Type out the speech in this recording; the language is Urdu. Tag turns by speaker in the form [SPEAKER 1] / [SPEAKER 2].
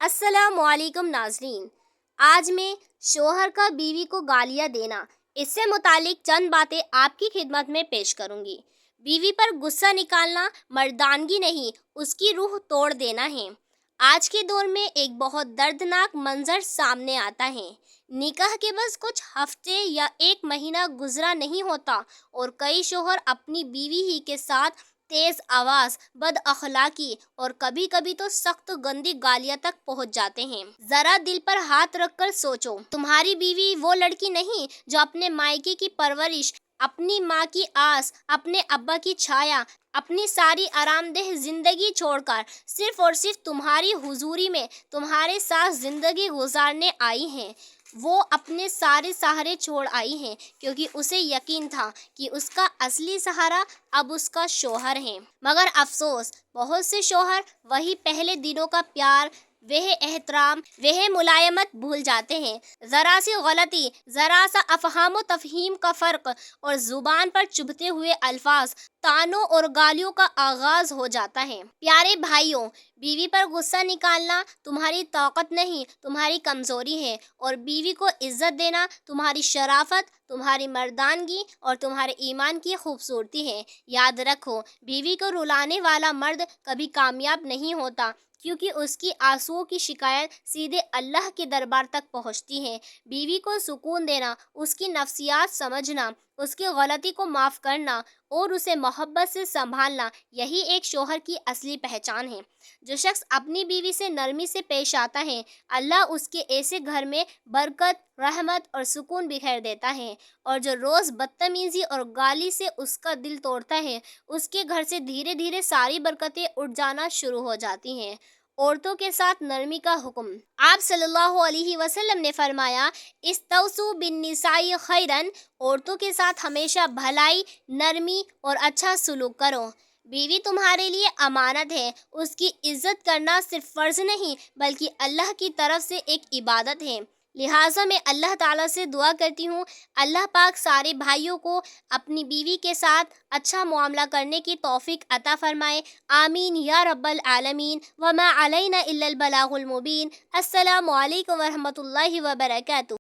[SPEAKER 1] السلام علیکم ناظرین، آج میں شوہر کا بیوی کو گالیاں دینا اس سے متعلق چند باتیں آپ کی خدمت میں پیش کروں گی۔ بیوی پر غصہ نکالنا مردانگی نہیں، اس کی روح توڑ دینا ہے۔ آج کے دور میں ایک بہت دردناک منظر سامنے آتا ہے۔ نکاح کے بس کچھ ہفتے یا ایک مہینہ گزرا نہیں ہوتا اور کئی شوہر اپنی بیوی ہی کے ساتھ تیز آواز، بد اخلاقی اور کبھی کبھی تو سخت گندی گالیاں تک پہنچ جاتے ہیں۔ ذرا دل پر ہاتھ رکھ کر سوچو، تمہاری بیوی وہ لڑکی نہیں جو اپنے مائکے کی پرورش، اپنی ماں کی آس، اپنے ابا کی چھایا، اپنی ساری آرام دہ زندگی چھوڑ کر صرف اور صرف تمہاری حضوری میں تمہارے ساتھ زندگی گزارنے آئی ہیں۔ وہ اپنے سارے سہارے چھوڑ آئی ہیں کیونکہ اسے یقین تھا کہ اس کا اصلی سہارا اب اس کا شوہر ہے۔ مگر افسوس، بہت سے شوہر وہی پہلے دنوں کا پیار، وہ احترام، وہ ملائمت بھول جاتے ہیں۔ ذرا سی غلطی، ذرا سا افہام و تفہیم کا فرق اور زبان پر چبھتے ہوئے الفاظ، طعنوں اور گالیوں کا آغاز ہو جاتا ہے۔ پیارے بھائیوں، بیوی پر غصہ نکالنا تمہاری طاقت نہیں، تمہاری کمزوری ہے، اور بیوی کو عزت دینا تمہاری شرافت، تمہاری مردانگی اور تمہارے ایمان کی خوبصورتی ہے۔ یاد رکھو، بیوی کو رلانے والا مرد کبھی کامیاب نہیں ہوتا، کیونکہ اس کی آنسوؤں کی شکایت سیدھے اللہ کے دربار تک پہنچتی ہے۔ بیوی کو سکون دینا، اس کی نفسیات سمجھنا، اس کی غلطی کو معاف کرنا اور اسے محبت سے سنبھالنا، یہی ایک شوہر کی اصلی پہچان ہے۔ جو شخص اپنی بیوی سے نرمی سے پیش آتا ہے، اللہ اس کے ایسے گھر میں برکت، رحمت اور سکون بکھیر دیتا ہے، اور جو روز بدتمیزی اور گالی سے اس کا دل توڑتا ہے، اس کے گھر سے دھیرے دھیرے ساری برکتیں اٹھ جانا شروع ہو جاتی ہیں۔ عورتوں کے ساتھ نرمی کا حکم۔ آپ صلی اللہ علیہ وسلم نے فرمایا، استوصوا بالنساء خیرا، عورتوں کے ساتھ ہمیشہ بھلائی، نرمی اور اچھا سلوک کرو۔ بیوی تمہارے لیے امانت ہے، اس کی عزت کرنا صرف فرض نہیں بلکہ اللہ کی طرف سے ایک عبادت ہے۔ لہٰذا میں اللہ تعالیٰ سے دعا کرتی ہوں، اللہ پاک سارے بھائیوں کو اپنی بیوی کے ساتھ اچھا معاملہ کرنے کی توفیق عطا فرمائے، آمین یا رب العالمین۔ وما علینا الا البلاغ المبین۔ السلام علیکم ورحمۃ اللہ وبرکاتہ۔